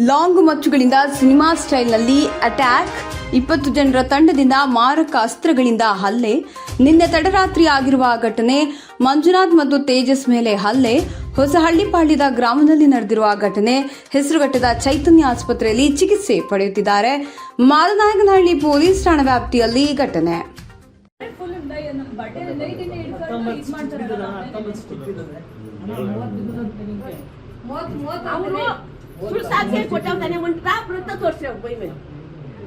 Long ಮಚ್ಚುಗಳಿಂದ cinema ಸ್ಟೈಲ್ನಲ್ಲಿ attack, 20 ಜನರ ತಂಡದಿಂದ ಮಾರಕ ಅಸ್ತ್ರಗಳಿಂದ ಹಲ್ಲೆ. ನಿನ್ನೆ ತಡರಾತ್ರಿ ಆಗಿರುವ ಘಟನೆ. ಮಂಜುನಾಥ್ ಮತ್ತು ತೇಜಸ್ ಮೇಲೆ ಹಲ್ಲೆ. ಹೊಸಹಳ್ಳಿಪಾಳ್ಯದ ಗ್ರಾಮದಲ್ಲಿ ನಡೆದಿರುವ ಘಟನೆ. ಹೆಸರುಘಟ್ಟದ ಚೈತನ್ಯ ಆಸ್ಪತ್ರೆಯಲ್ಲಿ ಚಿಕಿತ್ಸೆ ಪಡೆಯುತ್ತಿದ್ದಾರೆ. ಮಾದನಾಯಕನಹಳ್ಳಿ ಪೊಲೀಸ್ ಠಾಣಾ ವ್ಯಾಪ್ತಿಯಲ್ಲಿ ಘಟನೆ. ಸುಳ್ಳು ಸಾಕ್ಷಿ ಕೊಟ್ಟವನೇ ಒಂದು ಡ್ರಾಪ್ ಅಂತ ತೋರಿಸಿ ಬೈ ಮೇಲೆ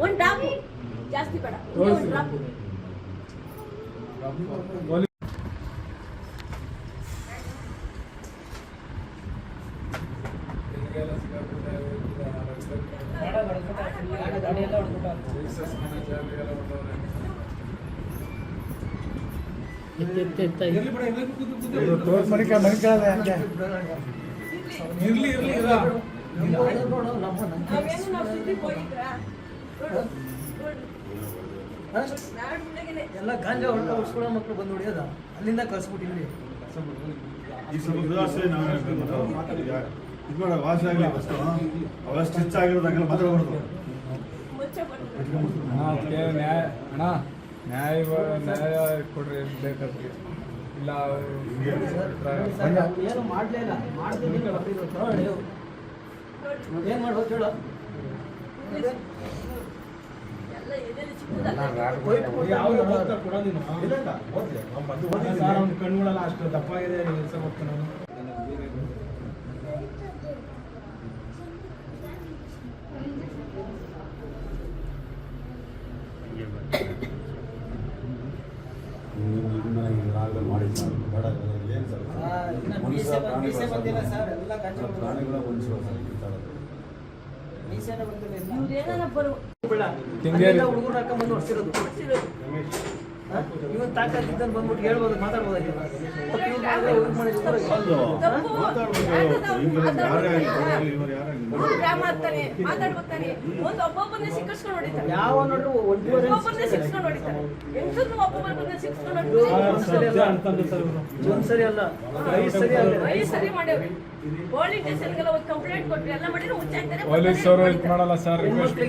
ಒಂದು ಡ್ರಾಪ್ ಜಾಸ್ತಿ ಬೇಡ ಒಂದು ಡ್ರಾಪ್ ಎಲ್ಲ ಗಾಂಜಾ ಹೊರಟ ಉಡ್ಸ್ಕೊಳ್ಳೋ ಮಕ್ಕಳು ಬಂದು ಹೊಡಿಯೋದ ಅಲ್ಲಿಂದ ಕಳ್ಸ್ಬಿಟ್ಟಿದ್ವಿ. ವಾಸಿ ಆಗಲಿ ಫಸ್ಟು ಅವ ಸ್ಟಿಚ್ ಆಗಿರೋದಂಗೆಲ್ಲ ಮಾತಾಡ್ಬಾರ್ದು. ನ್ಯಾಯ ಕೊಡ್ರಿ ಬೇಕಾದ್ರೆ ಇಲ್ಲ ಏನು ಮಾಡಲೇ ಇಲ್ಲ. ಮಾಡ್ತೀನಿ ಏನು ಮಾಡ್ಬೋದು ಹೇಳು. ಕಣ್ಣುಗಳೆಲ್ಲ ಅಷ್ಟು ದಪ್ಪಾಗಿದೆ ನಾನು ಹುಡುಗರು ಹಾಕೊಂಡ್ಬಂದು ಹೊಡ್ಸಿರೋದು. ಇವನ್ ತಾಕತ್ತಿದ್ದ ಬಂದ್ಬಿಟ್ಟು ಹೇಳ್ಬೋದು, ಮಾತಾಡ್ಬೋದಾಗಿಲ್ಲ. ಯಾವ ನೋಡ್ರು ಒಂದ್ಸರಿ ಅಲ್ಲ 5 ಸರಿ ಪೊಲೀಸರು ಇದು ಮಾಡಲ್ಲ ಸರ್.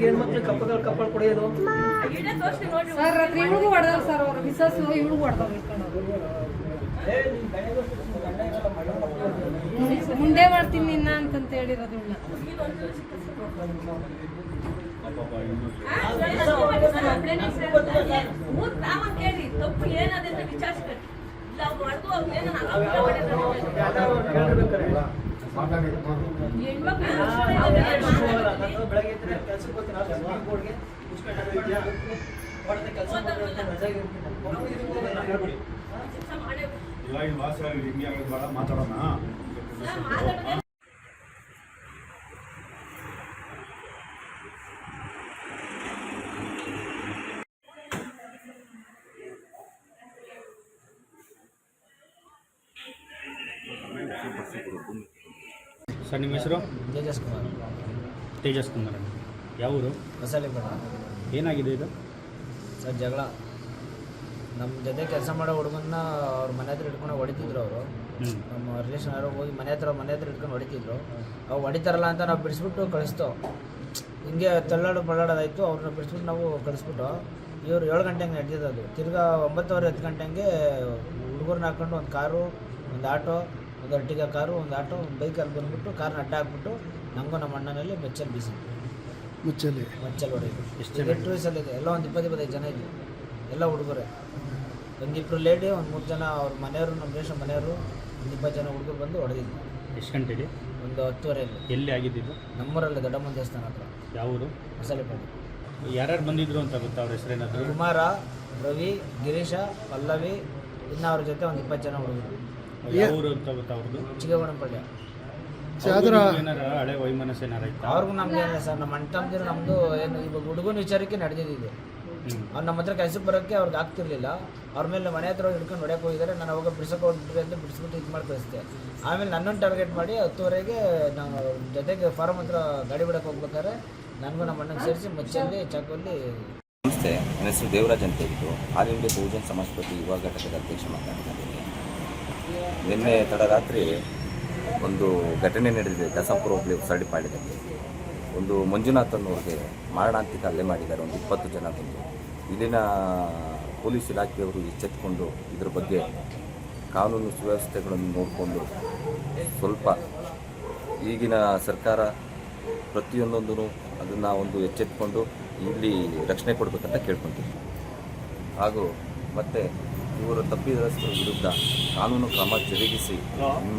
ಹೆಣ್ಮಕ್ಳು ಕಪ್ಪಗಳು ಕೊಡೋದು ಮುಂದೆ ಮಾಡ್ತೀನಿ ನಿನ್ನ ಅಂತಂತ ಹೇಳಿರೋದು. ತಪ್ಪು ಏನಾದಂತ ವಿಚಾರಿಸ್ಬೇಕು. ಬೆಳಗ್ಗೆ ಕೆಲ್ಸಕ್ಕೆ ಇವಾಗ ವಾಸಿ ಆಗಲಿ ಹಿಂಗೆ ಆಗೋದು ಬೇಡ, ಮಾತಾಡೋಣ. ಸರ್, ನಿಮ್ಮ ಹೆಸರು? ತೇಜಸ್ ಕುಮಾರ್. ಯಾವ ಊರು? ಹೊಸಳ್ಳಿಪಾಳ್ಯ. ಏನಾಗಿದೆ ಇದು? ಸರ್, ಜಗಳ. ನಮ್ಮ ಜೊತೆ ಕೆಲಸ ಮಾಡೋ ಹುಡುಗನ್ನ ಅವ್ರ ಮನೆ ಹತ್ರ ಇಟ್ಕೊಂಡು ಹೊಡಿತಿದ್ರು. ಅವರು ನಮ್ಮ ರಿಲೇಷನ್ ಯಾರೋ ಹೋಗಿ ಮನೆ ಹತ್ರ ಇಟ್ಕೊಂಡು ಹೊಡಿತಿದ್ರು. ಅವು ಹೊಡಿತಾರಲ್ಲ ಅಂತ ನಾವು ಬಿಡಿಸ್ಬಿಟ್ಟು ಕಳಿಸ್ತೋ. ಹಿಂಗೆ ಬಳ್ಳಾಡೋದಾಯಿತು. ಅವ್ರನ್ನ ಬಿಡಿಸ್ಬಿಟ್ಟು ನಾವು ಕಳಿಸ್ಬಿಟ್ಟು ಇವರು 7 ಗಂಟೆಗೆ ನಡೆದಿದ್ದು. ಅದು ತಿರ್ಗಾ 9:30 10 ಗಂಟೆಗೆ ಹುಡುಗರನ್ನ ಹಾಕ್ಕೊಂಡು ಒಂದು ಕಾರು, ಒಂದು ಆಟೋ, ಒಂದು ಅರ್ಟಿಗಾ ಕಾರು, ಒಂದು ಆಟೋ, ಒಂದು ಬೈಕಲ್ಲಿ ಬಂದುಬಿಟ್ಟು ಕಾರ್ನ ಅಡ್ಡ ಹಾಕ್ಬಿಟ್ಟು ನಮಗೂ ನಮ್ಮ ಅಣ್ಣನಲ್ಲಿ ಬೆಚ್ಚಲ್ಲಿ ಬೀಸಿ ಮುಚ್ಚಲ್ಲಿ ಹೊಡೆಯಿತು. ಎಷ್ಟು ಜನ ವಯಸ್ಸಲ್ಲಿದೆ? ಎಲ್ಲ ಒಂದು 20-25 ಜನ ಇದ್ದರು. ಎಲ್ಲ ಹುಡುಗರೇ. ಒಂದು 2 ಲೇಡಿ, ಒಂದು 3 ಜನ ಅವ್ರ ಮನೆಯವರು, ನಮ್ಮ ರೇಷನ್ ಮನೆಯವರು, ಒಂದು 20 ಜನ ಹುಡುಗರು ಬಂದು ಹೊಡೆದಿದ್ದು. ಎಷ್ಟು ಗಂಟೆಗೆ? ಒಂದು 10:30. ಎಲ್ಲಿ ಆಗಿದ್ದು? ನಮ್ಮೂರಲ್ಲಿ ದೊಡ್ಡಮ್ಮನ ದೇವಸ್ಥಾನ ಹತ್ರ. ಯಾವ ಊರು? ಹೊಸಳ್ಳಿಪಾಳ್ಯ. ಯಾರ್ಯಾರು ಬಂದಿದ್ರು ಅಂತ ಗೊತ್ತಾ? ಅವ್ರ ಹೆಸರೇನಾದ್ರು? ಕುಮಾರ, ರವಿ, ಗಿರೀಶ, ಪಲ್ಲವಿ, ಇನ್ನು ಅವ್ರ ಜೊತೆ ಒಂದು 20 ಜನ ಹುಡುಗರು. ಯಾವ ಊರು ಅಂತ ಗೊತ್ತಾ ಅವ್ರದ್ದು? ಚಿಕ್ಕಬಳ್ಳಾಪುರ. ಏನಾರ ಹಳೆ ವೈಮನಸ್ ಏನಾರ ಇತ್ತು? ಅವ್ರಿಗೂ ನಮ್ಗೆ ಏನಿಲ್ಲ ಸರ್. ನಮ್ಮ ಅಣ್ಣ ತಮ್ಮದಿರು ನಮ್ಮದು ಏನು ಇವಾಗ ಹುಡುಗನ ವಿಚಾರಕ್ಕೆ ನಡೆದಿದ್ದು. ಅವ್ರು ನಮ್ಮ ಹತ್ರ ಕೆಲಸಕ್ಕೆ ಬರೋಕ್ಕೆ ಅವ್ರಿಗೆ ಆಗ್ತಿರ್ಲಿಲ್ಲ. ಅವ್ರ ಮೇಲೆ ಮನೆ ಹತ್ರ ಹಿಡ್ಕೊಂಡು ಹೊಡೆಯಕ್ಕೆ ಹೋಗಿದ್ದಾರೆ. ನಾನು ಅವಾಗ ಬಿಡಿಸೋಕೆ ಹೋಗ್ಬಿಟ್ರಿ ಅಂತ ಬಿಡಿಸ್ಬಿಟ್ಟು ಇದು ಮಾಡಿ ಕಳಿಸ್ದೆ. ಆಮೇಲೆ ನನ್ನನ್ನು ಟಾರ್ಗೆಟ್ ಮಾಡಿ 10:30ಗೆ ನಾವು ಜೊತೆಗೆ ಫಾರಮ್ ಹತ್ರ ಗಾಡಿ ಬಿಡೋಕೆ ಹೋಗ್ಬೇಕಾದ್ರೆ ನನಗೂ ನಮ್ಮ ಅಣ್ಣಗೆ ಸೇರಿಸಿ ಮಚ್ಚಲ್ಲಿ ಚಾಕಲ್ಲಿ. ನಮಸ್ತೆ, ನನ್ನ ಹೆಸರು ದೇವರಾಜ್ ಅಂತ ಹೇಳಿದ್ದು. ಆಲ್ ಇಂಡಿಯಾ ಬಹುಜನ ಸಮಾಜ ಪಾರ್ಟಿ ಯುವ ಘಟಕದ ಅಧ್ಯಕ್ಷ ಮಾತನಾಡ್ತಿದ್ದೀನಿ. ನಿನ್ನೆ ತಡರಾತ್ರಿ ಒಂದು ಘಟನೆ ನಡೆದಿದೆ ದಸಾಪುರ ಹೋಬಳಿ ಹೊಸಳ್ಳಿಪಾಳ್ಯದಲ್ಲಿ. ಒಂದು ಮಂಜುನಾಥ್ ಅನ್ನೋರಿಗೆ ಮಾರಣಾಂತಿಕ ಹಲ್ಲೆ ಮಾಡಿದ್ದಾರೆ. ಒಂದು 20 ಜನ ಬಂದು ಇಲ್ಲಿನ ಪೊಲೀಸ್ ಇಲಾಖೆಯವರು ಎಚ್ಚೆತ್ತುಕೊಂಡು ಇದ್ರ ಬಗ್ಗೆ ಕಾನೂನು ಸುವ್ಯವಸ್ಥೆಗಳನ್ನು ನೋಡಿಕೊಂಡು ಸ್ವಲ್ಪ ಈಗಿನ ಸರ್ಕಾರ ಪ್ರತಿಯೊಂದೊಂದೂ ಅದನ್ನು ಒಂದು ಎಚ್ಚೆತ್ತುಕೊಂಡು ಇಲ್ಲಿ ರಕ್ಷಣೆ ಕೊಡಬೇಕಂತ ಕೇಳ್ಕೊತೀವಿ. ಹಾಗೂ ಮತ್ತು ಇವರು ತಪ್ಪಿತಸ್ಥರ ವಿರುದ್ಧ ಕಾನೂನು ಕ್ರಮ ಜರುಗಿಸಿ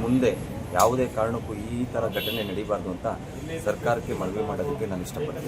ಮುಂದೆ ಯಾವುದೇ ಕಾರಣಕ್ಕೂ ಈ ಥರ ಘಟನೆ ನಡೀಬಾರ್ದು ಅಂತ ಸರ್ಕಾರಕ್ಕೆ ಮನವಿ ಮಾಡೋದಕ್ಕೆ ನಾನು ಇಷ್ಟಪಡ್ತೀನಿ.